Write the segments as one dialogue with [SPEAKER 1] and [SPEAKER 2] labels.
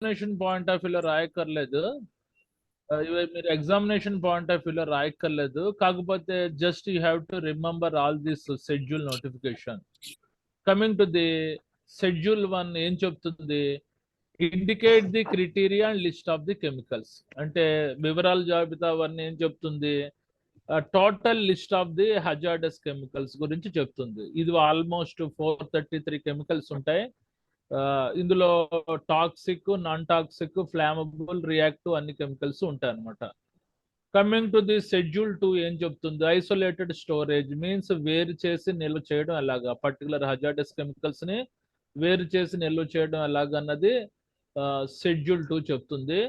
[SPEAKER 1] Examination point of వ్యూలో రాయక్కర్లేదు. ఇవి మీరు ఎగ్జామినేషన్ పాయింట్ ఆఫ్ వ్యూలో రాయక్కర్లేదు. కాకపోతే just you have to remember all this schedule notification. Coming to the schedule 1 ఏం చెప్తుంది? Indicate the criteria and list of the chemicals. అంటే వివరాల జాబితా అవన్నీ ఏం చెప్తుంది? Total list of the hazardous chemicals గురించి చెప్తుంది. ఇది ఆల్మోస్ట్ 433 కెమికల్స్ ఉంటాయి. ఇందులో toxic, non toxic, flammable, reactive అన్ని కెమికల్స్ ఉంటాయి అన్నమాట. కమింగ్ టు ది షెడ్యూల్ 2 ఏం చెప్తుంది? ఐసోలేటెడ్ స్టోరేజ్ మీన్స్ వేరు చేసి నిల్వ చేయడం ఎలాగా, పర్టికులర్ హజార్డస్ కెమికల్స్ ని వేరు చేసి నిల్వ చేయడం ఎలాగన్నది షెడ్యూల్ 2 చెప్తుంది.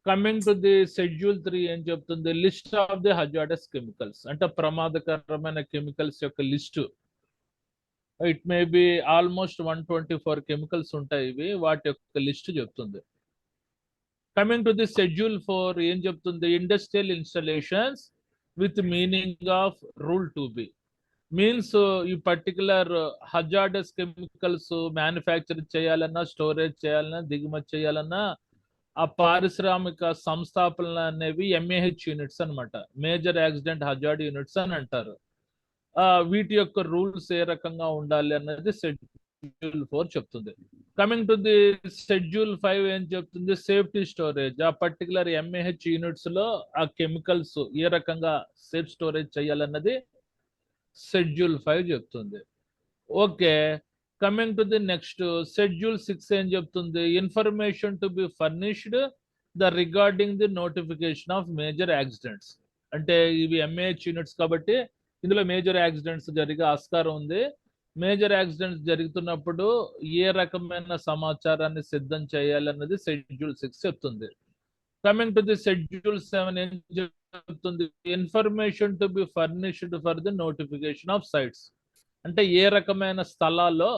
[SPEAKER 1] కమింగ్ టు ది షెడ్యూల్ 3 ఏం చెప్తుంది? List of the hazardous chemicals, అంటే ప్రమాదకరమైన కెమికల్స్ యొక్క list. It may B almost 124 chemicals ఉంటాయి. ఇవి వాటి యొక్క లిస్ట్ చెప్తుంది. కమింగ్ టు ది షెడ్యూల్ 4 ఏం చెప్తుంది? Industrial installations with meaning of rule 2B means ఈ పర్టికులర్ హజార్డస్ కెమికల్స్ మ్యానుఫ్యాక్చర్ చేయాలన్నా, స్టోరేజ్ చేయాలన్నా, దిగుమతి చేయాలన్నా ఆ పారిశ్రామిక సంస్థాపనలు అనేవి ఎంఏహెచ్ యూనిట్స్ అనమాట. మేజర్ యాక్సిడెంట్ హజార్డ్ యూనిట్స్ అని అంటారు. వీటి యొక్క రూల్స్ ఏ రకంగా ఉండాలి అన్నది షెడ్యూల్ 4 చెప్తుంది. కమింగ్ టు ది షెడ్యూల్ 5 ఏం చెప్తుంది? Safety storage. ఆ పర్టికులర్ ఎంఏహెచ్ యూనిట్స్ లో ఆ కెమికల్స్ ఏ రకంగా సేఫ్ స్టోరేజ్ చేయాలన్నది షెడ్యూల్ 5 చెప్తుంది. Okay, coming to the next schedule 6 ఏం చెప్తుంది? Information to be furnished the regarding the notification of major accidents. అంటే ఇవి ఎంఏహెచ్ యూనిట్స్ కాబట్టి ఇందులో మేజర్ యాక్సిడెంట్స్ జరిగే ఆస్కారం ఉంది. మేజర్ యాక్సిడెంట్స్ జరుగుతున్నప్పుడు ఏ రకమైన సమాచారాన్ని సిద్ధం చేయాలన్నది షెడ్యూల్ 6 చెప్తుంది. కమింగ్ టు ది షెడ్యూల్ 7 ఏం చెప్తుంది? Information to be furnished for the notification of sites. అంటే ఏ రకమైన స్థలాల్లో,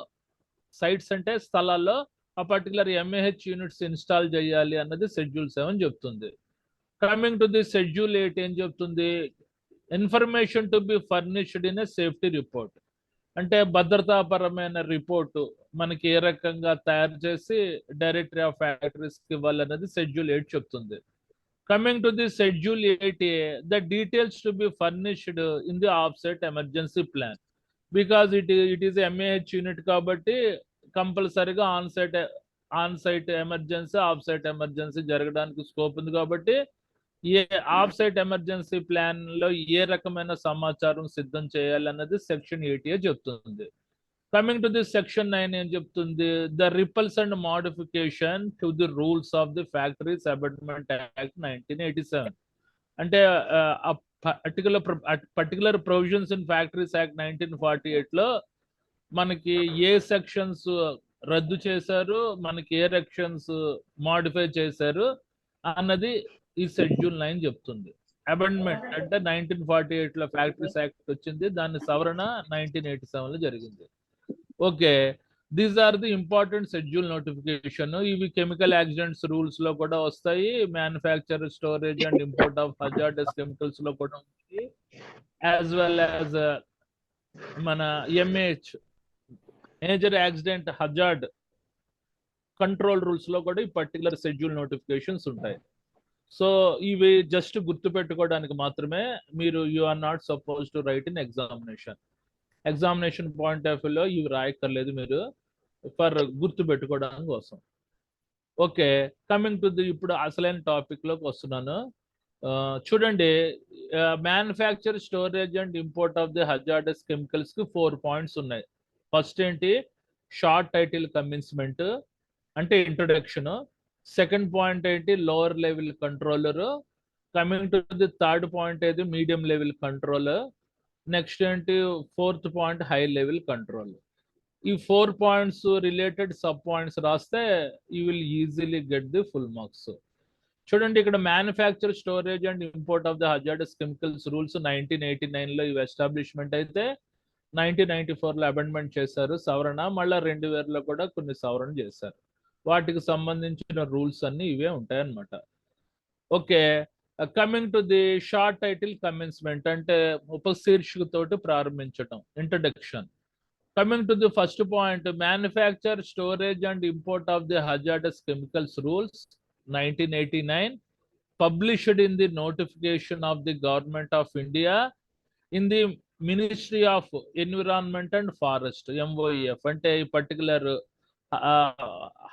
[SPEAKER 1] సైట్స్ అంటే స్థలాల్లో ఆ పర్టికులర్ ఎంఏహెచ్ యూనిట్స్ ఇన్స్టాల్ చేయాలి అన్నది షెడ్యూల్ 7 చెప్తుంది. కమింగ్ టు ది షెడ్యూల్ 8 ఏం చెప్తుంది? Information to be furnished in a safety report. అంటే భద్రతాపరమైన రిపోర్టు మనకి ఏ రకంగా తయారు చేసి డైరెక్టరీ ఆఫ్ ఫ్యాక్టరీస్కి ఇవ్వాలన్నది షెడ్యూల్ 8 చెప్తుంది. Coming to the schedule 8A, the details to be furnished in the offset emergency plan. Because it is MAH unit కాబట్టి కంపల్సరీగా on site emergency, off site emergency జరగడానికి స్కోప్ ఉంది కాబట్టి ఏ ఆఫ్ సైట్ ఎమర్జెన్సీ ప్లాన్ లో ఏ రకమైన సమాచారం సిద్ధం చేయాలన్నది సెక్షన్ 8A చెప్తుంది. కమింగ్ టు ది సెక్షన్ 9 ఏం చెప్తుంది? The repulse and modification to the rules of the factories abetment act 1987. అంటే particular provisions in factories act 1948 లో మనకి ఏ సెక్షన్స్ రద్దు చేశారు, మనకి ఏ సెక్షన్స్ మాడిఫై చేశారు అన్నది ఈ షెడ్యూల్ 9 చెప్తుంది. అమెండ్మెంట్ అంటే 1948 లో ఫ్యాక్టరీస్ యాక్ట్ వచ్చింది, దాని సవరణ 1987 లో జరిగింది. Okay, these are the important schedule notification. ఇవి కెమికల్ యాక్సిడెంట్స్ రూల్స్ లో కూడా వస్తాయి, manufacture, storage and import of hazardous chemicals లో కూడా ఉంటాయి, యాజ్ వెల్ యాజ్ మన MAH major accident hazard control rules లో కూడా ఈ పర్టికులర్ షెడ్యూల్ నోటిఫికేషన్స్ ఉంటాయి. సో ఇవి జస్ట్ గుర్తు పెట్టుకోవడానికి మాత్రమే. మీరు you are not suppose to write in examination point of వ్యూలో ఇవి రాయక్కర్లేదు, మీరు ఫర్ గుర్తు పెట్టుకోవడానికి కోసం. ఓకే, కమింగ్ టు ది ఇప్పుడు అసలైన టాపిక్ లోకి వస్తున్నాను. చూడండి, manufacture, storage and import of the hazardous chemicals కి 4 పాయింట్స్ ఉన్నాయి. ఫస్ట్ ఏంటి? షార్ట్ టైటిల్ కమిన్స్మెంట్ అంటే ఇంట్రొడక్షన్. సెకండ్ పాయింట్ ఏంటి? Lower level controller. Coming to the third point ఏది? Medium level controller. నెక్స్ట్ ఏంటి? Fourth point high level control. ఈ 4 points related sub points రాస్తే you will easily get the full marks. చూడండి, ఇక్కడ manufacture, storage and import of the hazardous chemicals rules 1989 లో ఇవి establishment అయితే 1994 లో అమెండ్మెంట్ చేశారు, సవరణ. మళ్ళీ 2000 లో కూడా కొన్ని సవరణ చేశారు. వాటికి సంబంధించిన రూల్స్ అన్ని ఇవే ఉంటాయన్నమాట. Okay, coming to the short title commencement అంటే ఉపశీర్షిక తోటి ప్రారంభించటం, introduction. Coming to the first point, manufacture, storage and import of the hazardous chemicals rules 1989, published in the notification of the Government of India in the Ministry of Environment and Forest, MOEF. అంటే ఈ particular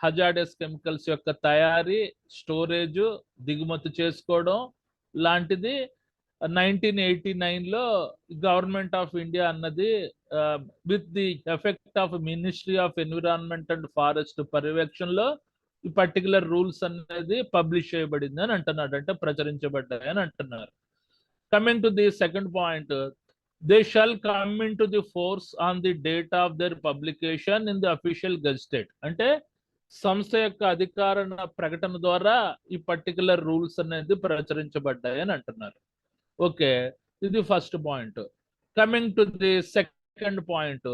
[SPEAKER 1] hazardous chemicals యొక్క తయారీ, storage, దిగుమతి చేసుకోవడం లాంటిది 1989లో government of India అన్నది with the effect of ministry of environment and forest పర్యవేక్షణలో ఈ పర్టికులర్ రూల్స్ అనేది పబ్లిష్ చేయబడింది అని అంటున్నాడు, అంటే ప్రచురించబడ్డాయి అని అంటున్నారు. Coming to the second point, they shall come in to the force on the date of their publication in the official gazette. అంటే సంస్థ యొక్క అధికార ప్రకటన ద్వారా ఈ పర్టికులర్ రూల్స్ అనేది ప్రచురించబడ్డాయి అని అంటున్నారు. ఓకే, ఇది first point. Coming to the second point,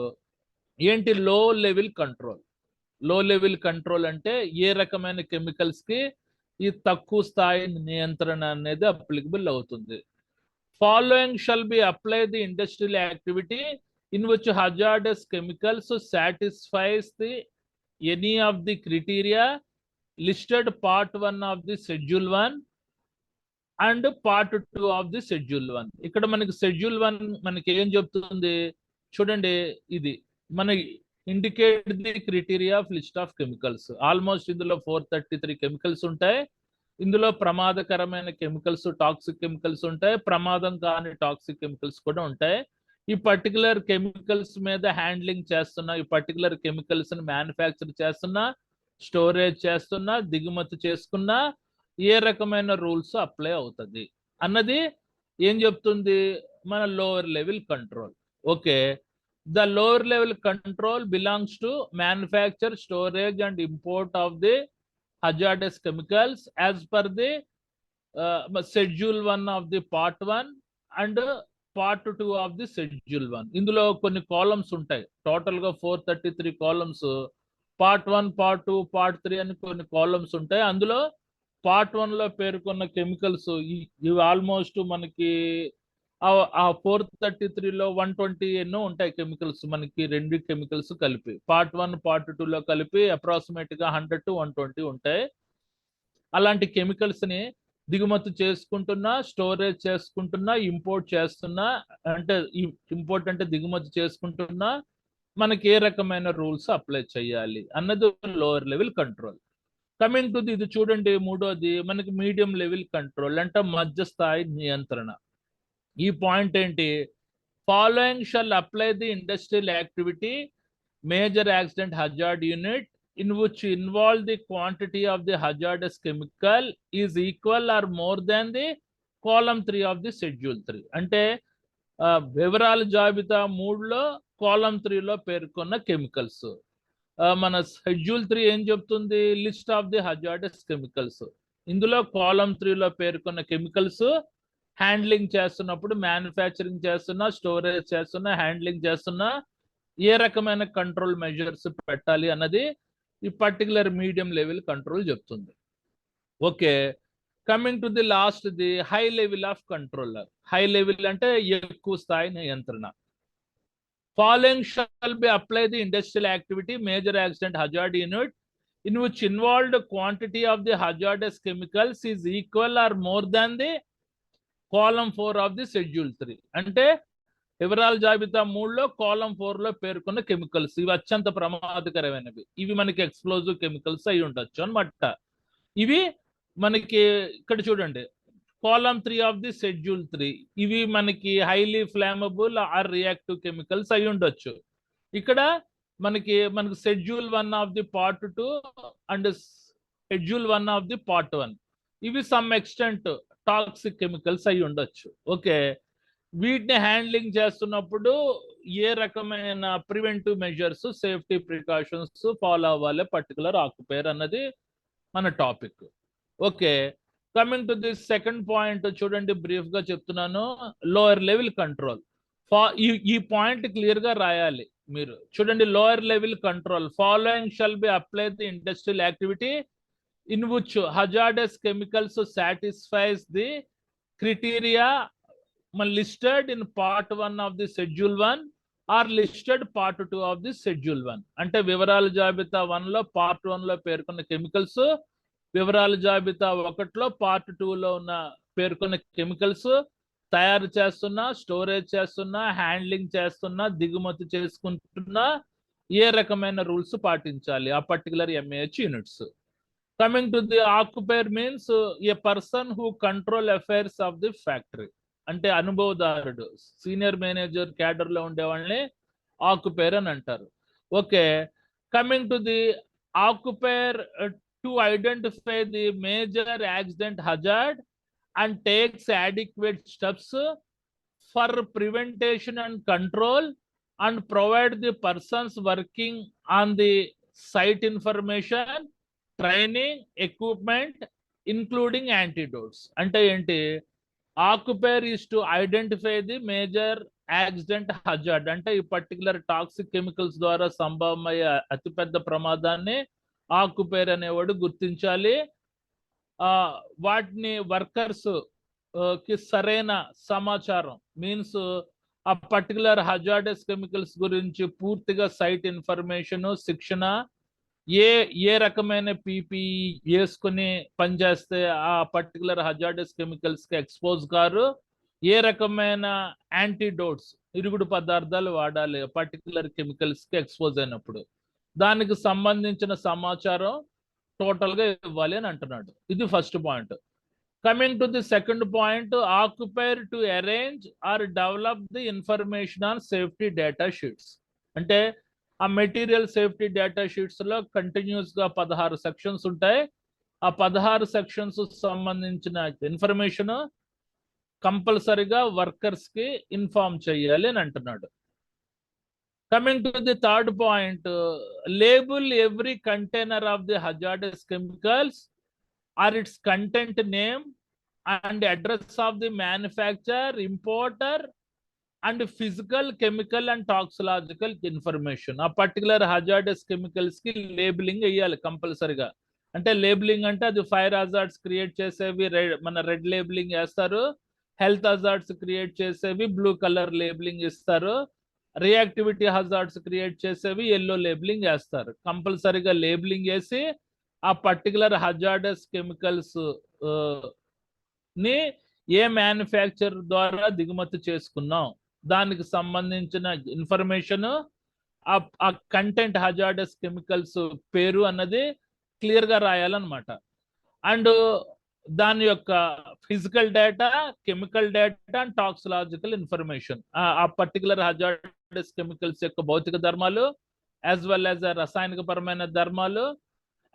[SPEAKER 1] ఏంటి లో లెవెల్ కంట్రోల్. లో లెవెల్ కంట్రోల్ అంటే ఏ రకమైన కెమికల్స్ కి ఈ తక్కువ స్థాయి నియంత్రణ అనేది అప్లికబుల్ అవుతుంది. Following shall be applied the industrial activity in which hazardous chemicals satisfies the any of the criteria listed part 1 of the schedule 1 and part 2 of the schedule 1. ఇక్కడ మనకి schedule 1 మనకి ఏం చెప్తుంది చూడండి, ఇది మన indicate the criteria of list of chemicals. Almost ఇందులో 433 chemicals ఉంటాయి. ఇందులో ప్రమాదకరమైన కెమికల్స్, టాక్సిక్ కెమికల్స్ ఉంటాయి, ప్రమాదం కాని టాక్సిక్ కెమికల్స్ కూడా ఉంటాయి. ఈ పర్టికులర్ కెమికల్స్ మీద హ్యాండ్లింగ్ చేస్తున్నా, ఈ పర్టికులర్ కెమికల్స్ ని మ్యానుఫ్యాక్చర్ చేస్తున్నా, స్టోరేజ్ చేస్తున్నా, దిగుమతి చేసుకున్నా ఏ రకమైన రూల్స్ అప్లై అవుతుంది అన్నది ఏం చెప్తుంది మన lower level control. Okay, the lower level control belongs to manufacture, storage and import of the hazardous chemicals as per the schedule 1 of the part 1 and part 2 of the schedule 1. ఇందులో కొన్ని columns ఉంటాయి, total గా 433 columns. Part 1, part 2, part 3 అని కొన్ని columns ఉంటాయి. అందులో part 1 లో పేర్కొన్న కెమికల్స్ ఇవి ఆల్మోస్ట్ మనకి ఆ 433లో 120 ఎన్నో ఉంటాయి కెమికల్స్, మనకి రెండు కెమికల్స్ కలిపి. పార్ట్ 1, పార్ట్ 2లో కలిపి అప్రాక్సిమేట్ గా 100 to 120 ఉంటాయి. అలాంటి కెమికల్స్ ని దిగుమతి చేసుకుంటున్నా, స్టోరేజ్ చేసుకుంటున్నా, ఇంపోర్ట్ చేస్తున్నా, అంటే ఇంపోర్ట్ అంటే దిగుమతి చేసుకుంటున్నా మనకి ఏ రకమైన రూల్స్ అప్లై చేయాలి అన్నది lower level control. Coming to ఇది చూడండి, మూడోది మనకి మీడియం లెవెల్ కంట్రోల్ అంటే మధ్య స్థాయి నియంత్రణ. ఈ పాయింట్ ఏంటి, following shall apply the industrial activity major accident hazard unit in which involve the quantity of the hazardous chemical is equal or more than the column 3 of the schedule 3. అంటే వివరాల జాబితా 3లో column 3లో పేర్కొన్న chemicals. మన schedule 3 ఏం చెప్తుంది, list of the hazardous chemicals. ఇందులో column 3లో పేర్కొన్న chemicals handling చేస్తున్నప్పుడు, మ్యానుఫ్యాక్చరింగ్ చేస్తున్నా, స్టోరేజ్ చేస్తున్నా, హ్యాండ్లింగ్ చేస్తున్నా ఏ రకమైన కంట్రోల్ మెజర్స్ పెట్టాలి అన్నది ఈ పర్టికులర్ మీడియం లెవెల్ కంట్రోల్ చెప్తుంది. Okay, coming to the last, the high level of controller. High level అంటే ఎక్కువ స్థాయి నియంత్రణ. Following shall be apply the industrial activity major accident hazard unit in which involved quantity of the hazardous chemicals is equal or more than the column 4 of the schedule 3. అంటే వివరాల జాబితా 3లో column 4లో పేర్కొన్న chemicals ఇవి అత్యంత ప్రమాదకరమైనవి. ఇవి మనకి explosive chemicals అయి ఉండొచ్చు అనమాట. ఇవి మనకి ఇక్కడ చూడండి, కాలమ్ 3 ఆఫ్ ది షెడ్యూల్ 3 ఇవి మనకి highly flammable or reactive chemicals అయి ఉండొచ్చు. ఇక్కడ మనకి schedule 1 of the part 2 and schedule 1 of the part 1 ఇవి సమ్ ఎక్స్టెంట్ టాక్సిక్ కెమికల్స్ అయి ఉండొచ్చు. ఓకే, వీటిని హ్యాండ్లింగ్ చేస్తున్నప్పుడు ఏ రకమైన preventive measures, safety precautions follow అవ్వాలి పర్టికులర్ ఆక్యుపైర్ అన్నది మన topic. Okay, coming to this second point చూడండి, బ్రీఫ్ గా చెప్తున్నాను. Lower level control. ఈ పాయింట్ క్లియర్ గా రాయాలి మీరు. చూడండి, lower level control following shall be apply the industrial activity in which hazardous chemicals satisfies the criteria listed in part 1 of the schedule 1 or listed part 2 of the schedule 1. అంటే వివరాల జాబితా 1లో part 1లో పేర్కొన్న chemicals, వివరాల జాబితా 1లో part 2లో ఉన్న పేర్కొన్న chemicals తయారు చేస్తున్నా, స్టోరేజ్ చేస్తున్నా, హ్యాండ్లింగ్ చేస్తున్నా, దిగుమతి చేసుకుంటున్నా ఏ రకమైన రూల్స్ పాటించాలి ఆ particular MAH units. Coming to the occupier means a person who control affairs of the factory. అంటే అనుభవదారుడు, సీనియర్ మేనేజర్ క్యాడర్ లో ఉండే వాళ్ళని ఆక్యుపైర్ అని అంటారు. Okay, coming to the occupier to identify the major accident hazard and takes adequate steps for prevention and control and provide the persons working on the site information, training, equipment, including antidotes. Ante enti occupier is to identify the major accident hazard. Ante ee particular toxic chemicals ద్వారా సంభవమయ్యే అతిపెద్ద ప్రమాదాన్ని occupier అనేవాడు గుర్తించాలి. వాటిని workers కి సరైన సమాచారం means ఆ పర్టికులర్ హజార్డస్ కెమికల్స్ గురించి పూర్తిగా సైట్ ఇన్ఫర్మేషన్, శిక్షణ, ఏ రకమైన పీపీఈ వేసుకుని పనిచేస్తే ఆ పర్టికులర్ హజార్డస్ కెమికల్స్ కి ఎక్స్పోజ్ కారు, ఏ రకమైన యాంటీడోట్స్ ఇరుగుడు పదార్థాలు వాడాలి పర్టికులర్ కెమికల్స్ కి ఎక్స్పోజ్ అయినప్పుడు, దానికి సంబంధించిన సమాచారం టోటల్ గా ఇవ్వాలి అని అంటున్నాడు. ఇది first point. Coming to the second point, occupier to arrange or develop the information on safety data sheets. అంటే ఆ మెటీరియల్ సేఫ్టీ డేటా షీట్స్ లో కంటిన్యూస్ గా 16 సెక్షన్స్ ఉంటాయి. ఆ 16 సెక్షన్స్ సంబంధించిన ఇన్ఫర్మేషన్ కంపల్సరిగా వర్కర్స్ కి ఇన్ఫార్మ్ చేయాలి అని అంటున్నాడు. Coming to the third point, label every container of the hazardous chemicals or its content name and address of the manufacturer, importer, and physical, chemical and toxicological information. A particular hazardous chemicals ki labeling అయ్యాలి కంపల్సరిగా. అంటే labelling అంటే అది fire hazards create చేసేవి మన red labelling వేస్తారు, health hazards create చేసేవి blue colour labelling ఇస్తారు, reactivity hazards create చేసేవి ఎల్లో లేబులింగ్ వేస్తారు. కంపల్సరీగా లేబులింగ్ వేసి ఆ పర్టికులర్ హజార్డస్ కెమికల్స్ ని ఏ మ్యానుఫ్యాక్చర్ ద్వారా దిగుమతి చేసుకున్నాం దానికి సంబంధించిన ఇన్ఫర్మేషన్, ఆ కంటెంట్ హజార్డస్ కెమికల్స్ పేరు అన్నది క్లియర్ గా రాయాలన్నమాట. అండ్ దాని యొక్క physical data, chemical data and toxicological information, ఆ పర్టికులర్ హజార్డస్ కెమికల్స్ యొక్క భౌతిక ధర్మాలు యాజ్ వెల్ యాజ్ రసాయనిక పరమైన ధర్మాలు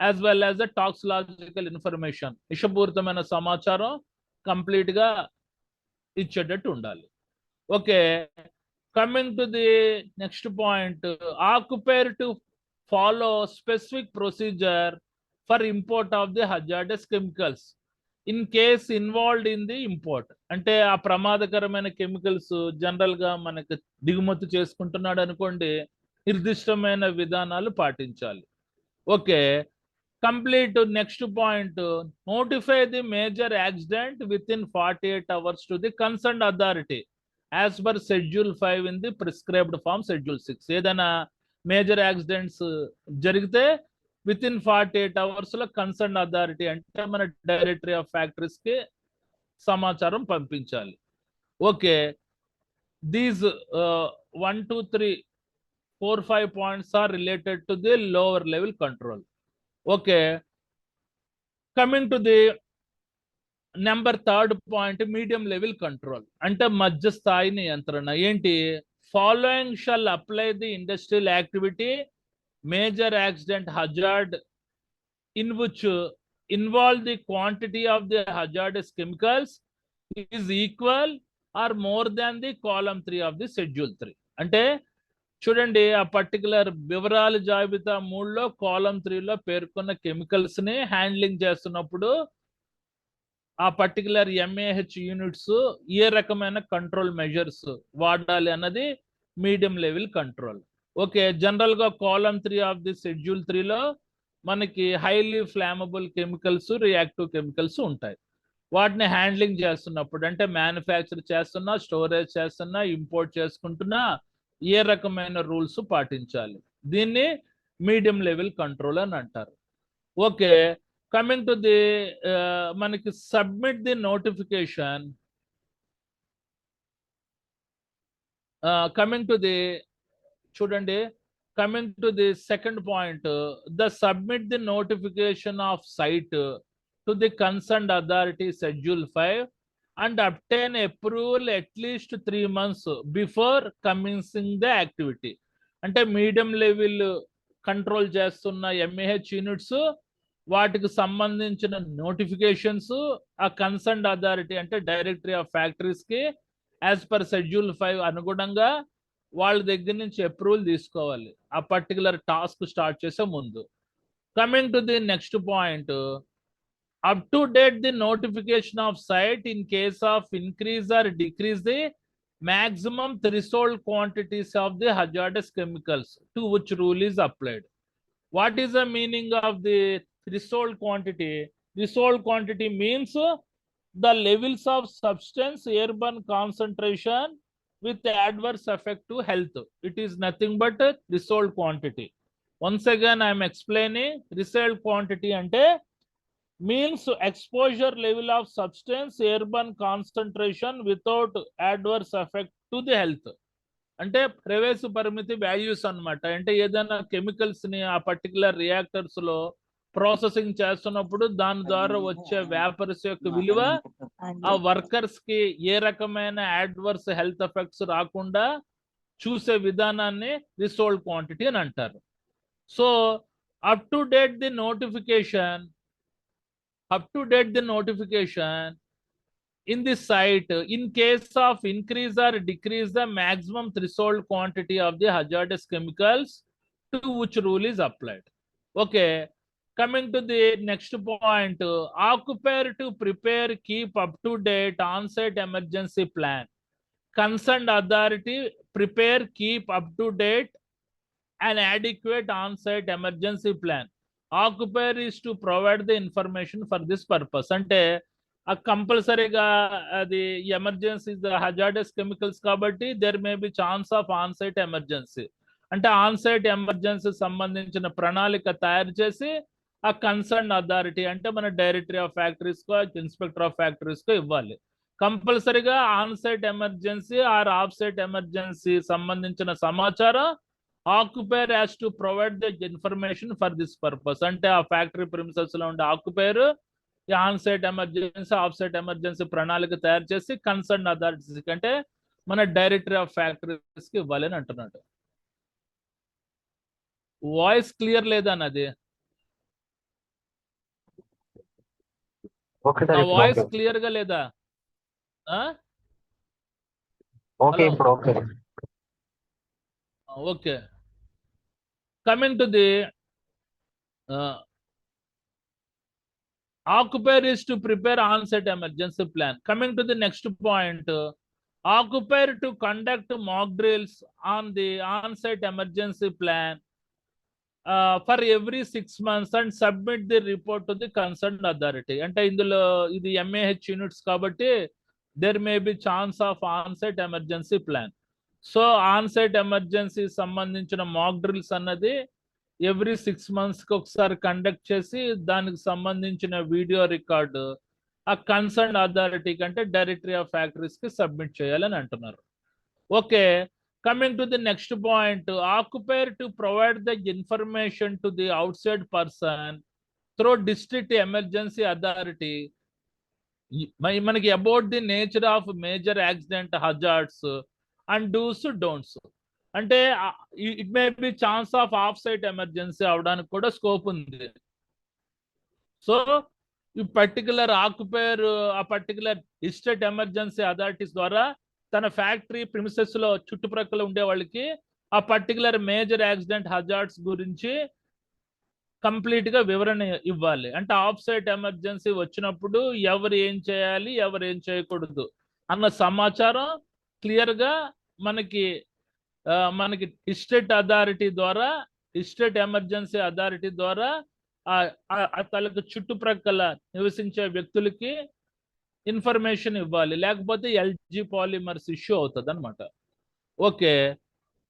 [SPEAKER 1] as well as toxicological information, విషపూరితమైన సమాచారం కంప్లీట్ గా ఇచ్చేటట్టు ఉండాలి. Okay, coming to the next point, occupier to follow specific procedure for import of the hazardous chemicals in case involved in the import. అంటే ఆ ప్రమాదకరమైన కెమికల్స్ జనరల్ గా మనకి దిగుమతి చేసుకుంటున్నాడు అనుకోండి, నిర్దిష్టమైన విధానాలు పాటించాలి. Okay, complete next point, notify the major accident within 48 hours to the concerned authority as per schedule 5 in the prescribed form schedule 6. ఏదైనా మేజర్ యాక్సిడెంట్స్ జరిగితే విత్ ఇన్ 48 hours లో కన్సర్న్ అథారిటీ అంటే మన డైరెక్టరీ ఆఫ్ ఫ్యాక్టరీస్ కి సమాచారం పంపించాలి. Okay, these 1, 2, 3, 4, 5 points are related to the lower level control. Okay, coming to the number third point, medium level control అంటే మధ్య స్థాయి నియంత్రణ. ఏంటి, following shall apply the industrial activity major accident hazard in which involve the quantity of the hazardous chemicals is equal or more than the column 3 of the schedule 3. అంటే చూడండి, ఆ particular వివరాల జాబితా 3లో కాలం 3లో పేర్కొన్న కెమికల్స్ ని హ్యాండ్లింగ్ చేస్తున్నప్పుడు ఆ particular MAH units ఏ రకమైన కంట్రోల్ మెజర్స్ వాడాలి అన్నది medium level control. Okay, general గా కాలం 3 ఆఫ్ ది షెడ్యూల్ 3లో మనకి highly flammable chemicals, reactive chemicals ఉంటాయి. వాటిని హ్యాండ్లింగ్ చేస్తున్నప్పుడు అంటే మ్యానుఫ్యాక్చర్ చేస్తున్నా, స్టోరేజ్ చేస్తున్నా, ఇంపోర్ట్ చేసుకుంటున్నా, ఏ రకమైన రూల్స్ పాటించాలి. దీన్ని మీడియం లెవెల్ కంట్రోల్ అని అంటారు. ఓకే, కమింగ్ టు ది మనకి submit the notification. Coming to the చూడండి, coming to the second point, the submit the notification of site to the concerned authority schedule 5 and obtain approval at least 3 months before commencing the activity. అంటే medium level control చేస్తున్న mAh units వాటికి సంబంధించిన notifications ఆ concerned authority అంటే directory of factories కి as per schedule 5 అనుగుణంగా వాళ్ళ దగ్గర నుంచి అప్రూవల్ తీసుకోవాలి ఆ పర్టికులర్ టాస్క్ స్టార్ట్ చేసే ముందు. Coming to the next point, up to date the notification of site in case of increase or decrease the maximum threshold quantities of the hazardous chemicals to which rule is applied. What is the meaning of the threshold quantity? Threshold quantity means the levels of substance airborne concentration with adverse effect to health. It is nothing but a threshold quantity. Once again I am explaining. Threshold quantity ante means exposure level of substance airborne concentration without adverse effect to the health. అంటే ప్రవేశ పరిమితి values అన్నమాట. అంటే ఏదైనా chemicals ని ఆ particular reactors లో processing చేస్తున్నప్పుడు దాని ద్వారా వచ్చే వేపర్స్ యొక్క విలువ ఆ వర్కర్స్ కి ఏ రకమైన అడ్వర్స్ హెల్త్ ఎఫెక్ట్స్ రాకుండా చూసే విధానాన్ని థ్రెషోల్డ్ క్వాంటిటీ అని అంటారు. So up to date the notification in the site in case of increase or decrease the maximum threshold quantity of the hazardous chemicals to which rule is applied. Okay, coming to the next point, occupier to prepare keep up to date on-site emergency plan. Concerned authority prepare keep up to date an adequate on-site emergency plan. Occupier is to provide the information for this purpose. అంటే ఆ కంపల్సరీగా అది emergency hazardous chemicals కాబట్టి there may be chance of on site emergency. అంటే on site emergency సంబంధించిన ప్రణాళిక తయారు చేసి ఆ కన్సర్న్ అథారిటీ అంటే మన డైరెక్టరీ ఆఫ్ ఫ్యాక్టరీస్ కో ఇన్స్పెక్టర్ ఆఫ్ ఫ్యాక్టరీస్ కో ఇవ్వాలి. కంపల్సరీగా on site emergency or off site emergency సంబంధించిన సమాచారం occupier has to provide the information for this purpose. అంటే ఆ ఫ్యాక్టరీ ప్రిమిసెస్ లో ఉండే occupier on site emergency off site emergency ప్రణాళిక తయారు చేసి కన్సర్న్ అథారిటీస్ అంటే మన డైరెక్టరీ ఆఫ్ ఫ్యాక్టరీస్ కి ఇవ్వాలి అని అంటున్నాడు. వాయిస్ క్లియర్ లేదా అన్నది? వాయిస్ క్లియర్ గా లేదా? Okay, coming to the occupier is to prepare on-site emergency plan. Coming to the next point, occupier to conduct mock drills on the on-site emergency plan for every 6 months and submit the report to the concerned authority. అంటే ఇందులో ఇది MAH units కాబట్టి there may be chance of on-site emergency plan. So on site emergency సంబంధించిన mock drills అన్నది every 6 months ఒకసారి conduct చేసి దానికి సంబంధించిన వీడియో రికార్డు ఆ కన్సర్న్ అథారిటీకి అంటే డైరెక్టరీ ఆఫ్ ఫ్యాక్టరీస్ కి సబ్మిట్ చేయాలని అంటున్నారు. Okay, coming to the next point, occupier to provide the information to the outside person through district emergency authority మనకి about the nature of major accident hazards and dos don'ts. అంటే it may be chance of off site emergency అవడానికి కూడా scope ఉంది. So ఈ particular ఆక్యుపైర్ ఆ particular district emergency authorities ద్వారా తన factory premises లో చుట్టుప్రక్కల ఉండే వాళ్ళకి ఆ పర్టికులర్ మేజర్ యాక్సిడెంట్ హజార్డ్స్ గురించి కంప్లీట్ గా వివరణ ఇవ్వాలి. అంటే ఆఫ్ సైట్ ఎమర్జెన్సీ వచ్చినప్పుడు ఎవరు ఏం చేయాలి ఎవరు ఏం చేయకూడదు అన్న సమాచారం క్లియర్ గా మనకి డిస్ట్రిక్ట్ అథారిటీ ద్వారా డిస్ట్రిక్ట్ ఎమర్జెన్సీ అథారిటీ ద్వారా తనకు చుట్టుప్రక్కల నివసించే వ్యక్తులకి ఇన్ఫర్మేషన్ ఇవ్వాలి, లేకపోతే ఎల్జీ పాలిమర్స్ ఇష్యూ అవుతుంది అనమాట. Okay,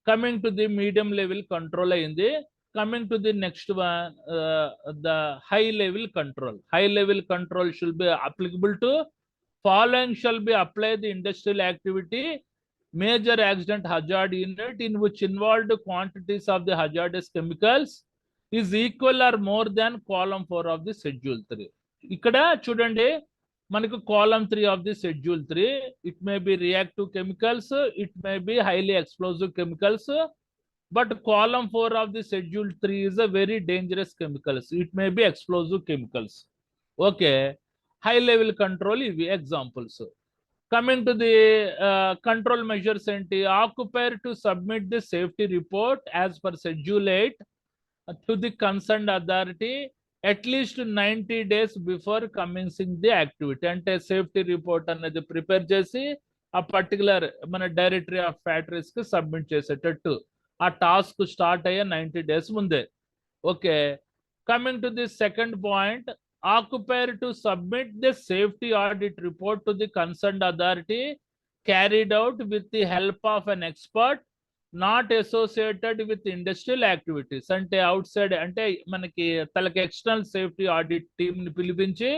[SPEAKER 1] Coming to the medium level control ayindi. Coming to the next one, the high level control. High level control should be applicable to following shall be applied the industrial activity, major accident hazard unit in which involved quantities of the hazardous chemicals is equal or more than column 4 of the schedule 3. ఇక్కడ చూడండి మనకు column 3 of the schedule 3, it may be reactive chemicals, it may be highly explosive chemicals, but column 4 of the schedule 3 is a very dangerous chemicals, it may be explosive chemicals. Okay, high level control ivi examples. Coming to the control measures enti, occupier to submit the safety report as per schedule 8 to the concerned authority at least 90 days before commencing the activity. Ante safety report anedi prepare chesi a particular mana directory of factories ki submit chesetattu ఆ task start అయ్యే 90 days ముందే. Okay, coming to the second point, occupier to submit the safety audit report to the concerned authority carried out with the help of an expert not associated with industrial activities. అంటే out side అంటే మనకి తలకి external safety audit team ని పిలిపించి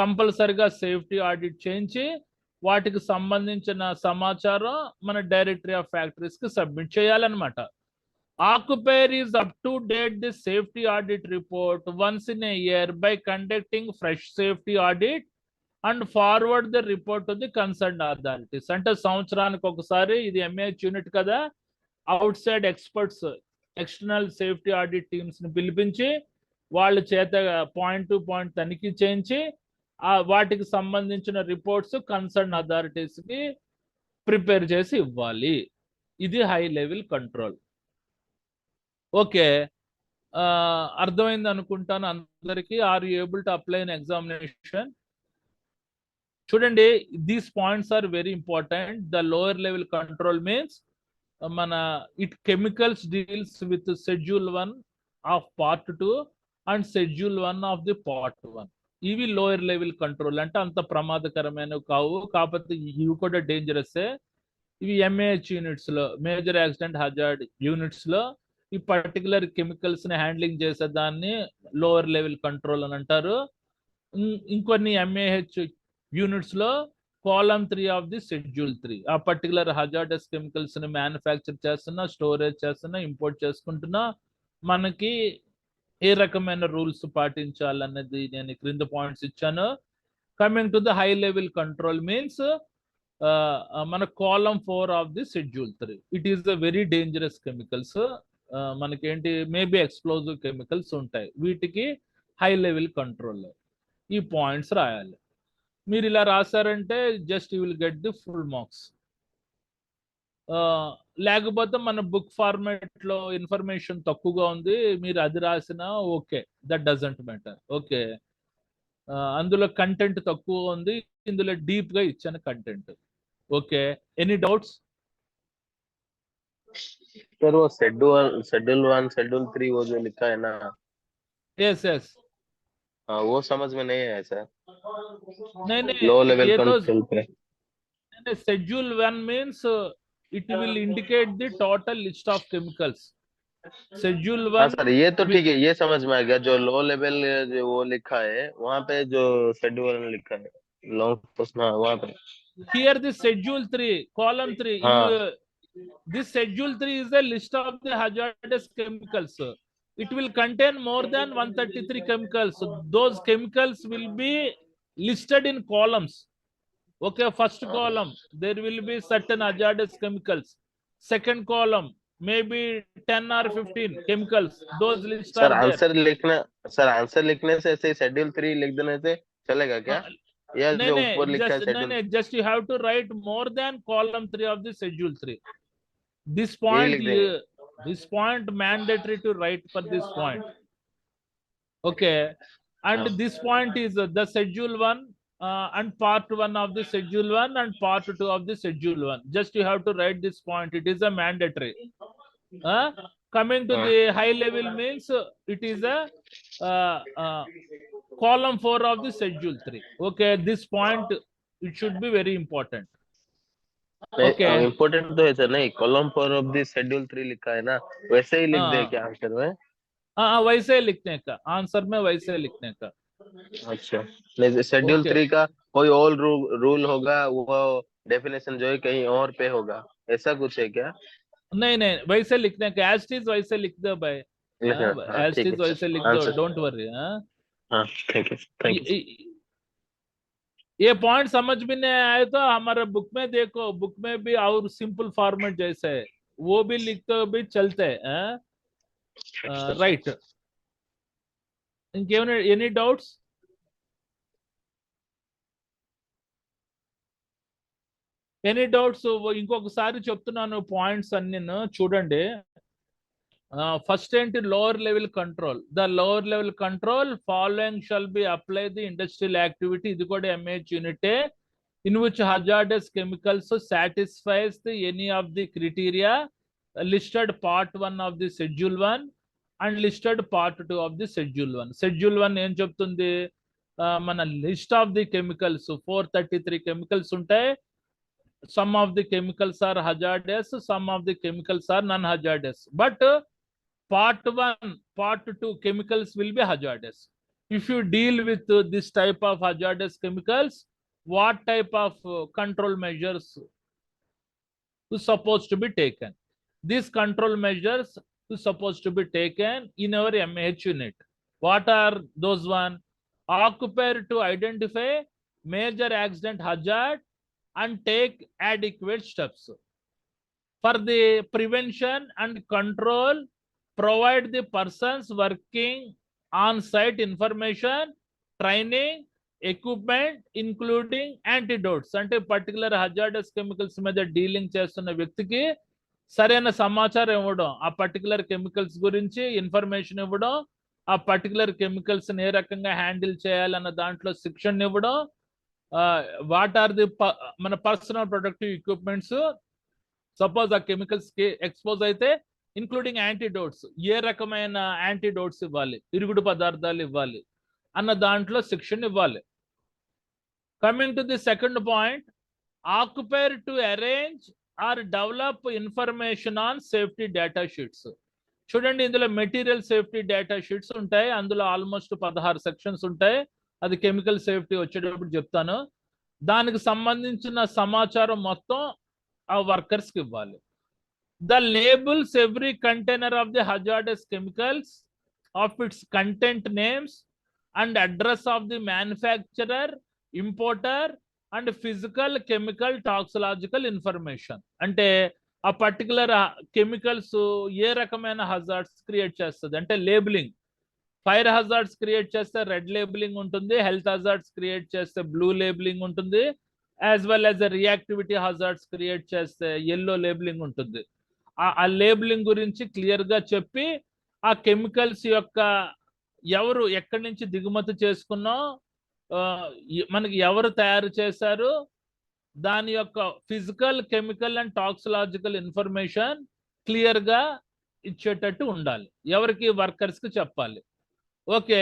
[SPEAKER 1] కంపల్సరిగా safety audit చేయించి వాటికి సంబంధించిన సమాచారం మన డైరెక్టరీ ఆఫ్ ఫ్యాక్టరీస్ కి సబ్మిట్ చేయాలన్నమాట. Occupier is up to date the safety audit report once in a year by conducting fresh safety audit and forward the report to the concerned authorities. అంటే సంవత్సరానికి ఒకసారి ఇది ఎంఏహెచ్ యూనిట్ కదా, out side experts external safety audit teams ని పిలిపించి వాళ్ళ చేత point to point తనిఖీ చేయించి వాటికి సంబంధించిన రిపోర్ట్స్ కన్సర్న్ అథారిటీస్ కి ప్రిపేర్ చేసి ఇవ్వాలి. ఇది హై లెవెల్ కంట్రోల్. ఓకే, అర్థమైంది అనుకుంటాను అందరికి. Are you able to apply in examination? చూడండి, these points are very important. The lower level control means మన it chemicals deals with schedule 1 of part 2 and schedule 1 of the part 1. ఇవి lower level control, అంటే అంత ప్రమాదకరమైనవి కావు, కాకపోతే ఇవి కూడా డేంజరస్. ఇవి ఎంఏహెచ్ యూనిట్స్ లో, మేజర్ యాక్సిడెంట్ హజార్డ్ యూనిట్స్ లో ఈ పర్టికులర్ కెమికల్స్ ని హ్యాండ్లింగ్ చేసే దాన్ని లోవర్ లెవెల్ కంట్రోల్ అని అంటారు. ఇంకొన్ని ఎంఏహెచ్ యూనిట్స్ లో కాలమ్ 3 ఆఫ్ ది షెడ్యూల్ 3 ఆ పర్టికులర్ హజార్డస్ కెమికల్స్ ని మ్యానుఫ్యాక్చర్ చేస్తున్నా, స్టోరేజ్ చేస్తున్నా, ఇంపోర్ట్ చేసుకుంటున్నా మనకి ఏ రకమైన రూల్స్ పాటించాలన్నది నేను క్రింద పాయింట్స్ ఇచ్చాను. Coming to the high level control means మన column 4 of the schedule 3, it is the very dangerous chemicals. మనకేంటి మేబీ ఎక్స్ప్లోజివ్ కెమికల్స్ ఉంటాయి, వీటికి హై లెవెల్ కంట్రోల్. ఈ పాయింట్స్ రాయాలి. మీరు ఇలా రాశారంటే just you will get the full marks. లేకపోతే మన బుక్ ఫార్మాట్ లో ఇన్ఫర్మేషన్ తక్కువగా ఉంది, మీరు అది రాసినా okay, that doesn't matter. Okay, అందులో కంటెంట్ తక్కువ ఉంది, ఇందులో డీప్ గా ఇచ్చాను content. Okay, any doubts?
[SPEAKER 2] Sir वो शेड्यूल 1 शेड्यूल 3 वो जो लिखा है ना,
[SPEAKER 1] यस यस,
[SPEAKER 2] हाँ वो समझ में नहीं आया सर.
[SPEAKER 1] नहीं
[SPEAKER 2] लो लेवल
[SPEAKER 1] ये तो
[SPEAKER 2] कंट्रोल पे
[SPEAKER 1] schedule 1 means it will indicate the total list of chemicals. Schedule 1,
[SPEAKER 2] हाँ सर ये तो ठीक है, ये समझ में आ गया. जो लो लेवल जो वो लिखा है वहाँ पे जो शेड्यूल लिखा है लॉन्ग वहाँ पे
[SPEAKER 1] here the schedule 3 column 3
[SPEAKER 2] हाँ.
[SPEAKER 1] this schedule 3 is a list of the hazardous chemicals. It will contain more than 133 chemicals. So those chemicals will be listed in columns. Okay, first column there will be certain hazardous chemicals. Second column maybe 10 or 15 chemicals. Those lists
[SPEAKER 2] sir
[SPEAKER 1] are there.
[SPEAKER 2] Answer लिखने से ऐसे schedule 3 लिख देने से चलेगा क्या? या जो ऊपर लिखा है schedule?
[SPEAKER 1] just you have to write more than column 3 of the schedule 3. This point mandatory to write for this point. Okay, and this point is the schedule 1 and part 1 of the schedule 1 and part 2 of the schedule 1. Just you have to write this point, it is a mandatory. Coming to the high level means it is a column 4 of the schedule 3. Okay, this point it should be very important. Okay
[SPEAKER 2] important तो है sir, नहीं column 4 of the schedule 3 लिखा है ना, वैसे ही लिख दे
[SPEAKER 1] हाँ
[SPEAKER 2] क्या आंसर में?
[SPEAKER 1] हाँ, वैसे लिखने का, आंसर में वैसे लिखने का।
[SPEAKER 2] अच्छा, नहीं शेड्यूल
[SPEAKER 1] ओके
[SPEAKER 2] 3 का कोई और रूल होगा, वो डेफिनेशन जो है कहीं और पे होगा, ऐसा कुछ है क्या?
[SPEAKER 1] नहीं नहीं, वैसे लिखने का, एज इट इज वैसे लिख दो भाई।
[SPEAKER 2] हाँ
[SPEAKER 1] एज इट
[SPEAKER 2] ठीक
[SPEAKER 1] इज
[SPEAKER 2] है
[SPEAKER 1] वैसे लिख
[SPEAKER 2] सर,
[SPEAKER 1] दो,
[SPEAKER 2] आंसर।
[SPEAKER 1] Don't worry.
[SPEAKER 2] हाँ थैंक यू, थैंक यू।
[SPEAKER 1] ये पॉइंट समझ में नहीं आए तो हमारे बुक में देखो, बुक में भी और सिंपल फॉर्मेट जैसे है वो भी लिखते हुए भी चलते हैं। రైట్, ఇంకేమైనా ఎనీ డౌట్స్? Any doubts? ఇంకొకసారి చెప్తున్నాను పాయింట్స్ అన్ని చూడండి. ఫస్ట్ ఏంటి, lower level control. The lower level control following shall be apply the industrial activity, ఇది కూడా mAh యూనిటే, in which hazardous chemicals satisfies the any of the criteria listed part 1 of the schedule 1 and listed part 2 of the schedule 1. schedule 1 ఏం చెప్తుంది, మన list of the chemicals 433 chemicals ఉంటాయి. some of the chemicals are hazardous, some of the chemicals are non hazardous, but part 1 part 2 chemicals will be hazardous. If you deal with this type of hazardous chemicals, what type of control measures is supposed to be taken? These control measures is supposed to be taken in our MH unit. What are those one? Occupier to identify major accident hazard and take adequate steps. For the prevention and control, provide the persons working on site information, training, equipment, including antidotes. అంటే particular hazardous chemicals మీద dealing చేస్తున్న వ్యక్తికి సరైన సమాచారం ఇవ్వడం, ఆ particular chemicals గురించి information ఇవ్వడం, ఆ పర్టికులర్ కెమికల్స్ ఏ రకంగా హ్యాండిల్ చేయాలన్న దాంట్లో శిక్షణ ఇవ్వడం. వాట్ ఆర్ ది మన పర్సనల్ ప్రొడక్టివ్ ఎక్విప్మెంట్స్, సపోజ్ ఆ కెమికల్స్ కి ఎక్స్పోజ్ అయితే ఇంక్లూడింగ్ యాంటీడోట్స్, ఏ రకమైన యాంటీడోట్స్ ఇవ్వాలి, ఇరుగుడు పదార్థాలు ఇవ్వాలి అన్న దాంట్లో శిక్షణ ఇవ్వాలి. Coming to the second point, occupier to arrange or develop information on safety data sheets. చూడండి, ఇందులో మెటీరియల్ సేఫ్టీ డేటా షీట్స్ ఉంటాయి, అందులో ఆల్మోస్ట్ 16 సెక్షన్స్ ఉంటాయి. అది కెమికల్ సేఫ్టీ వచ్చేటప్పుడు చెప్తాను. దానికి సంబంధించిన సమాచారం మొత్తం ఆ వర్కర్స్ కి ఇవ్వాలి. The labels every container of the hazardous chemicals of its content names and address of the manufacturer, importer and physical chemical toxicological information. అంటే ఆ పర్టికులర్ కెమికల్స్ ఏ రకమైన హజార్డ్స్ క్రియేట్ చేస్తుంది అంటే లేబులింగ్. ఫైర్ హజార్డ్స్ క్రియేట్ చేస్తే red labelling ఉంటుంది, health hazards create చేస్తే blue labelling ఉంటుంది, as well as reactivity hazards create చేస్తే ఎల్లో లేబులింగ్ ఉంటుంది. ఆ లేబులింగ్ గురించి క్లియర్ గా చెప్పి, ఆ కెమికల్స్ యొక్క ఎవరు ఎక్కడి నుంచి దిగుమతి చేసుకున్నాం, మనకి ఎవరు తయారు చేశారు, దాని యొక్క physical chemical and toxicological information clear గా ఇచ్చేటట్టు ఉండాలి, ఎవరికి, వర్కర్స్ కి చెప్పాలి. Okay,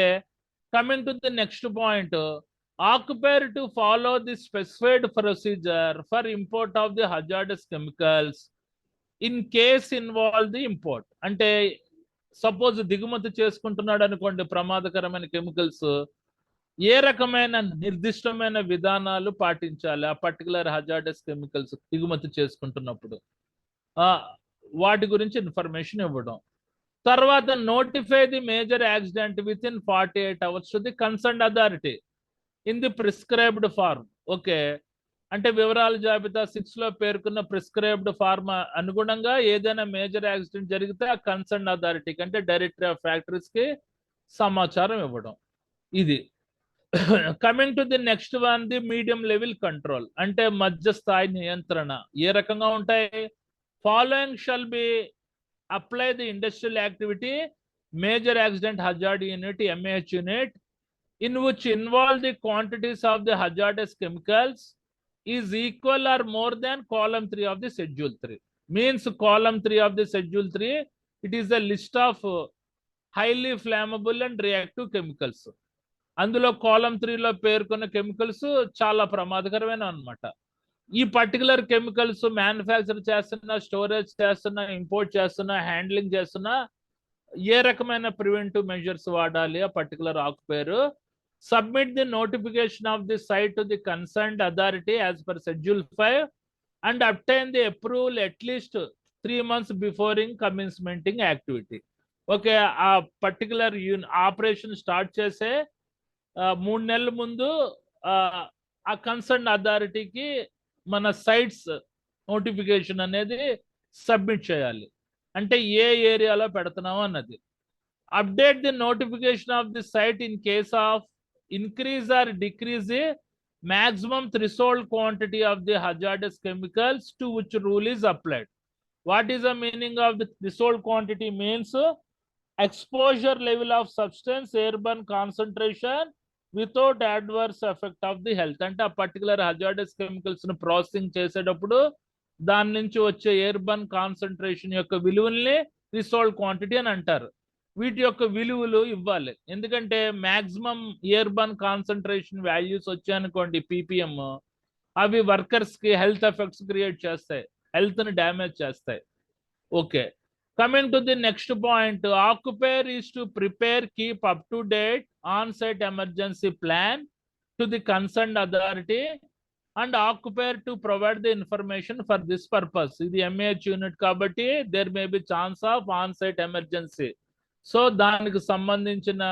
[SPEAKER 1] coming to the next point, occupier to follow the specified procedure for import of the hazardous chemicals in case involve the import. అంటే సపోజ్ దిగుమతి చేసుకుంటున్నాడు అనుకోండి ప్రమాదకరమైన కెమికల్స్, ఏ రకమైన నిర్దిష్టమైన విధానాలు పాటించాలి ఆ పర్టికులర్ హజార్డస్ కెమికల్స్ దిగుమతి చేసుకుంటున్నప్పుడు, వాటి గురించి ఇన్ఫర్మేషన్ ఇవ్వడం. తర్వాత notify the major accident within 48 hours to the concerned authority in the prescribed form. Okay, అంటే వివరాల జాబితా 6 లో పేర్కొన్న ప్రిస్క్రైబ్డ్ ఫార్మ్ అనుగుణంగా ఏదైనా మేజర్ యాక్సిడెంట్ జరిగితే ఆ కన్సర్న్ అథారిటీకి అంటే డైరెక్టరీ ఆఫ్ ఫ్యాక్టరీస్ కి సమాచారం ఇవ్వడం. ఇది coming to the next one, the medium level control అంటే మధ్య స్థాయి నియంత్రణ ఏ రకంగా ఉంటాయి. Following shall be apply the industrial activity major accident hazard unit mAh unit in which involve the quantities of the hazardous chemicals is equal or more than column 3 of the schedule 3. Means column 3 of the schedule 3, it is a list of highly flammable and reactive chemicals. అందులో కాలం 3 లో పేర్కొన్న chemicals చాలా ప్రమాదకరమైన అన్నమాట. ఈ particular chemicals manufacture చేస్తున్నా, storage చేస్తున్నా, import చేస్తున్నా, హ్యాండ్లింగ్ చేస్తున్నా ఏ రకమైన ప్రివెంటివ్ మెజర్స్ వాడాలి ఆ particular occupier. Submit the notification of the site to the concerned authority as per schedule 5 and obtain the approval at least 3 months beforing commencementing activity. Okay, ఆ particular operation start చేసే 3 నెలల ముందు ఆ కన్సర్న్ అథారిటీకి మన sites notification అనేది submit చేయాలి. అంటే ఏ ఏరియాలో పెడుతున్నాము అన్నది. Update the notification of the site in case of increase or decrease the maximum threshold quantity of the hazardous chemicals to which rule is applied. What is the meaning of the threshold quantity? Means exposure level of substance, airborne concentration without adverse effect of the health. అంటే ఆ particular hazardous chemicals ను processing చేసేటప్పుడు దాని నుంచి వచ్చే ఎయిర్బర్న్ concentration యొక్క విలువల్ని threshold quantity అని అంటారు. వీటి యొక్క విలువలు ఇవ్వాలి. ఎందుకంటే మ్యాక్సిమం ఎయిర్బర్న్ కాన్సన్ట్రేషన్ వాల్యూస్ వచ్చాయనుకోండి పీపీఎం, అవి వర్కర్స్ కి హెల్త్ ఎఫెక్ట్స్ క్రియేట్ చేస్తాయి, హెల్త్ ని డ్యామేజ్ చేస్తాయి. Okay, coming to the next point, occupier is to prepare keep up to date on site emergency plan to the concerned authority and occupier to provide the information for this purpose. ఇది MAH unit కాబట్టి there may be chance of on site emergency. So దానికి సంబంధించిన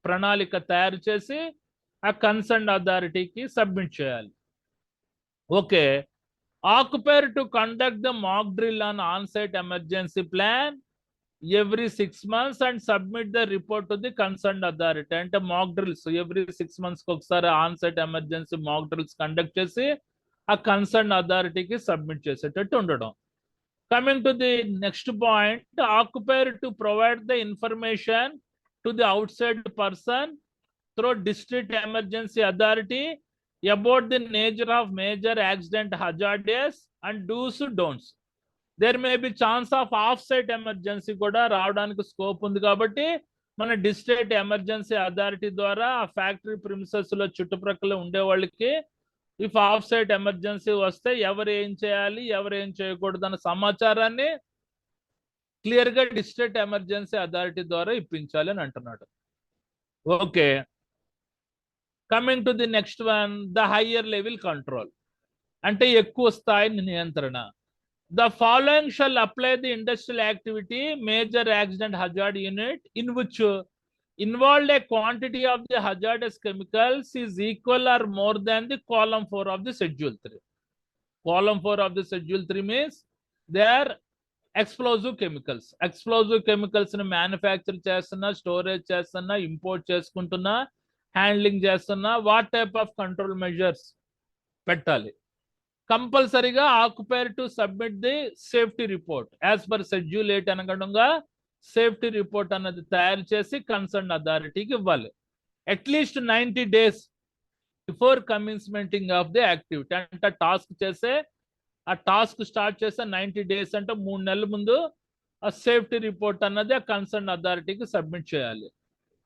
[SPEAKER 1] ప్రణాళిక తయారు చేసి ఆ concerned అథారిటీకి submit చేయాలి. Okay, occupier to conduct the mock drill on on site emergency plan every 6 months and submit the report to the concerned authority. అంటే mock drills every 6 months ఒకసారి on site emergency mock drills conduct చేసి ఆ concerned అథారిటీకి submit చేసేటట్టు ఉండడం. Coming to the next point, occupier to provide the information to the outside person through district emergency authority about the nature of major accident hazardous and do's don'ts. There may be chance of off-site emergency కూడా రావడానికి scope ఉంది కాబట్టి మన district emergency authority ద్వారా ఆ factory premises లో చుట్టుప్రక్కల ఉండే వాళ్ళకి ఇఫ్ ఆఫ్ సైట్ ఎమర్జెన్సీ వస్తే ఎవరు ఏం చేయాలి, ఎవరు ఏం చేయకూడదు అన్న సమాచారాన్ని క్లియర్ గా డిస్ట్రిక్ట్ ఎమర్జెన్సీ అథారిటీ ద్వారా ఇప్పించాలి అని అంటున్నాడు. Okay, coming to the next one, the higher level control అంటే ఎక్కువ స్థాయి నియంత్రణ. The following shall apply the industrial activity major accident hazard unit in which involved a quantity of the hazardous chemicals is equal or more than the column 4 of the schedule 3. Column 4 of the schedule 3 means they are explosive chemicals. Explosive chemicals ని manufacture చేస్తున్నా, storage చేస్తున్నా, import చేసుకుంటున్నా, handling చేస్తున్నా, what type of control measures పెట్టాలి. కంపల్సరీగా occupier to submit the safety report as per schedule 8 అనుగుణంగా safety report అన్నది తయారు చేసి కన్సర్న్ అథారిటీకి ఇవ్వాలి. At least 90 days before commencementing of the activity. అంటే టాస్క్ చేసే ఆ టాస్క్ స్టార్ట్ చేసే 90 days అంటే 3 నెలల ముందు ఆ సేఫ్టీ రిపోర్ట్ అన్నది ఆ కన్సర్న్ అథారిటీకి సబ్మిట్ చేయాలి.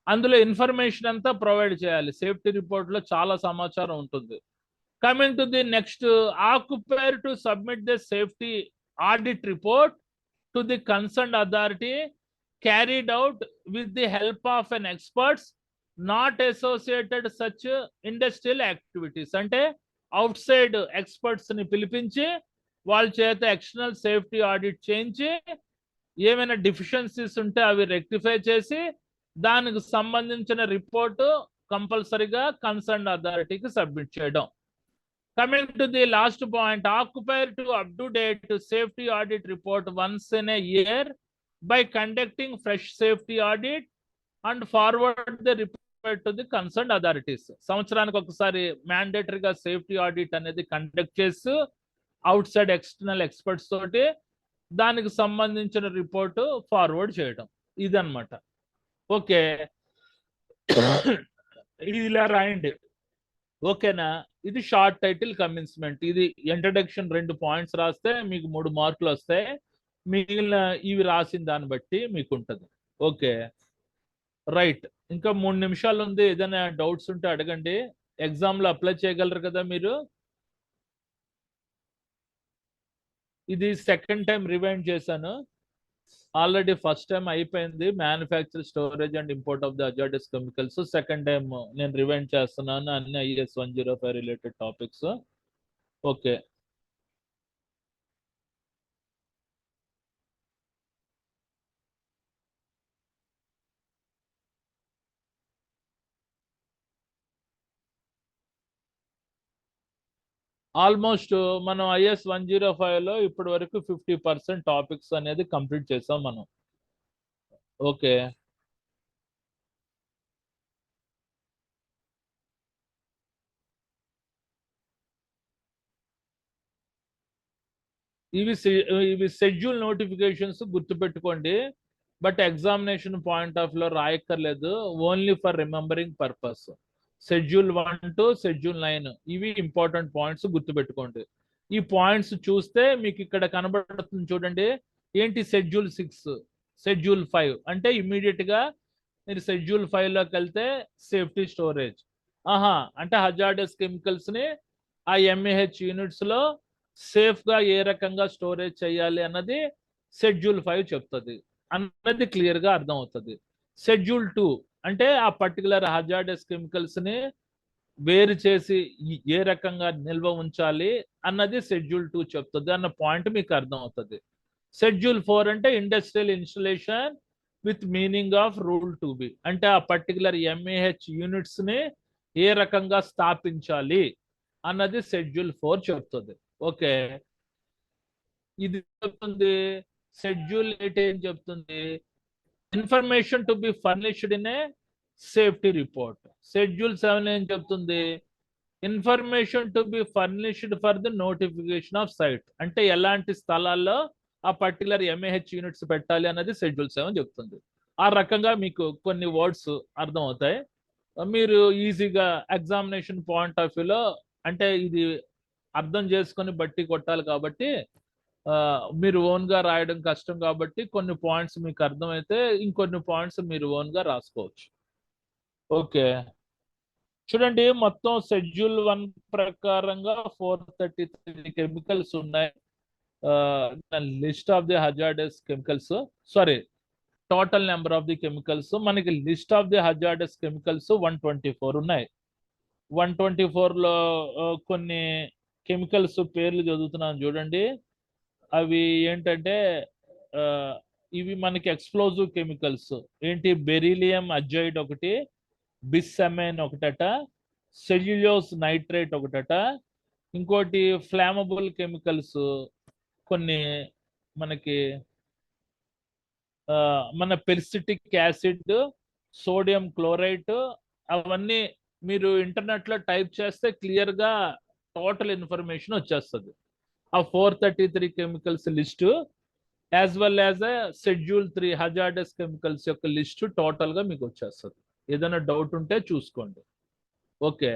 [SPEAKER 1] అందులో ఇన్ఫర్మేషన్ అంతా ప్రొవైడ్ చేయాలి. సేఫ్టీ రిపోర్ట్ లో చాలా సమాచారం ఉంటుంది. Coming to the next, occupier to submit the safety audit report to the concerned authority carried out with the help of an experts not associated such industrial activities. అంటే out side experts ని పిలిపించి వాళ్ళ చేత external safety audit చేయించి ఏమైనా deficiencies ఉంటే అవి rectify చేసి దానికి సంబంధించిన రిపోర్టు కంపల్సరీగా కన్సర్న్డ్ అథారిటీకి సబ్మిట్ చేయడం. Coming to the last point, occupier to up to date safety audit report once in a year by conducting fresh safety audit and forward the report to the concerned authorities. సంవత్సరానికి ఒకసారి మ్యాండేటరీగా safety audit అనేది conduct చేస్తూ out side external experts తోటి దానికి సంబంధించిన report forward చేయడం. ఇదన్నమాట. Okay, ఇలా రాయండి. ఓకేనా, ఇది షార్ట్ టైటిల్ కమెన్స్మెంట్. ఇది ఇంట్రడక్షన్ 2 పాయింట్స్ రాస్తే మీకు 3 మార్కులు వస్తాయి. మిగిలిన ఇవి రాసిన దాన్ని బట్టి మీకు ఉంటుంది. Okay, right. ఇంకా 3 నిమిషాలు ఉంది. ఏదైనా 'డౌట్స్' ఉంటే అడగండి. ఎగ్జామ్ లో అప్లై చేయగలరు కదా మీరు. ఇది సెకండ్ టైం రివైండ్ చేశాను. ఆల్రెడీ ఫస్ట్ టైం అయిపోయింది manufacture, storage and import of the hazardous chemicals. Second time నేను రివైండ్ చేస్తున్నాను అన్ని IS 105 related topics. Okay, almost మనం IS 105 లో ఇప్పటి వరకు 50% టాపిక్స్ అనేది కంప్లీట్ చేసాం మనం. ఓకే, ఇవి షెడ్యూల్ నోటిఫికేషన్స్ గుర్తుపెట్టుకోండి. బట్ ఎగ్జామినేషన్ పాయింట్ ఆఫ్ లో రాయక్కర్లేదు, only for remembering purpose. Schedule 1 to schedule 9 ఇవి ఇంపార్టెంట్ పాయింట్స్ గుర్తుపెట్టుకోండి. ఈ పాయింట్స్ చూస్తే మీకు ఇక్కడ కనబడుతుంది చూడండి. ఏంటి షెడ్యూల్ 6, షెడ్యూల్ 5 అంటే ఇమ్మీడియట్ గా మీరు షెడ్యూల్ 5 లోకి వెళ్తే సేఫ్టీ స్టోరేజ్. అంటే హజార్డస్ కెమికల్స్ ని ఆ MAH యూనిట్స్ లో సేఫ్ గా ఏ రకంగా స్టోరేజ్ చేయాలి అన్నది షెడ్యూల్ 5 చెప్తుంది అన్నది క్లియర్ గా అర్థం అవుతుంది. షెడ్యూల్ 2 అంటే ఆ పర్టికులర్ హజార్డస్ కెమికల్స్ ని వేరు చేసి ఏ రకంగా నిల్వ ఉంచాలి అన్నది షెడ్యూల్ 2 చెప్తుంది అన్న పాయింట్ మీకు అర్థం అవుతుంది. షెడ్యూల్ 4 అంటే industrial installation with meaning of rule 2B అంటే ఆ పర్టికులర్ MAH యూనిట్స్ ని ఏ రకంగా స్థాపించాలి అన్నది షెడ్యూల్ 4 చెప్తుంది. ఓకే, ఇది చెప్తుంది. షెడ్యూల్ 8 ఏం చెప్తుంది? Information to be furnished in a safety report. Schedule 7 ఏం చెప్తుంది? Information to be furnished for the notification of site అంటే ఎలాంటి స్థలాల్లో ఆ పర్టికులర్ MAH యూనిట్స్ పెట్టాలి అన్నది షెడ్యూల్ 7 చెప్తుంది. ఆ రకంగా మీకు కొన్ని వర్డ్స్ అర్థం అవుతాయి. మీరు ఈజీగా ఎగ్జామినేషన్ పాయింట్ ఆఫ్ వ్యూలో అంటే ఇది అర్థం చేసుకొని బట్టి కొట్టాలి కాబట్టి మీరు ఓన్గా రాయడం కష్టం కాబట్టి కొన్ని పాయింట్స్ మీకు అర్థమైతే ఇంకొన్ని పాయింట్స్ మీరు ఓన్గా రాసుకోవచ్చు. ఓకే, చూడండి మొత్తం షెడ్యూల్ 1 ప్రకారంగా 433 కెమికల్స్ ఉన్నాయి. List of the hazardous chemicals, sorry total number of the chemicals. మనకి list of the hazardous chemicals 124 ఉన్నాయి. 124లో కొన్ని కెమికల్స్ పేర్లు చదువుతున్నాను చూడండి. అవి ఏంటంటే ఇవి మనకి ఎక్స్ప్లోజివ్ కెమికల్స్. ఏంటి? బెరీలియం అజైడ్ ఒకటి, బిస్సమైన్ ఒకటట, సెల్యులోస్ నైట్రేట్ ఒకటట, ఇంకోటి ఫ్లామబుల్ కెమికల్స్ కొన్ని మనకి మన పెర్సిటిక్ యాసిడ్, సోడియం క్లోరైట్, అవన్నీ మీరు ఇంటర్నెట్లో టైప్ చేస్తే క్లియర్గా టోటల్ ఇన్ఫర్మేషన్ వచ్చేస్తుంది. ఆ 433 chemicals list as well as schedule 3 hazardous chemicals యొక్క లిస్టు టోటల్గా మీకు వచ్చేస్తుంది. ఏదైనా డౌట్ ఉంటే చూసుకోండి. ఓకే.